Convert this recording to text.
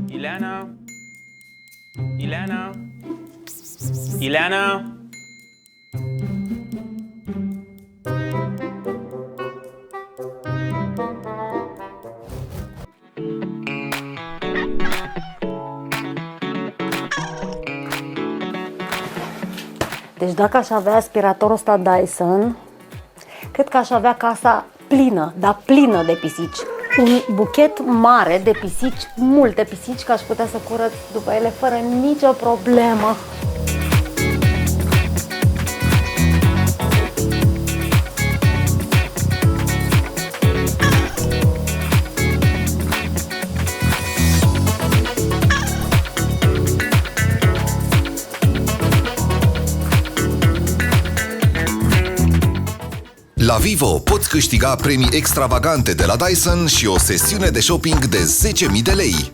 Ileana? Ileana? Ileana? Deci dacă aș avea aspiratorul ăsta Dyson, cred că aș avea casa plină, dar plină de pisici. Un buchet mare de pisici, multe pisici, că aș putea să curăț după ele fără nicio problemă. La Vivo poți câștiga premii extravagante de la Dyson și o sesiune de shopping de 10.000 de lei.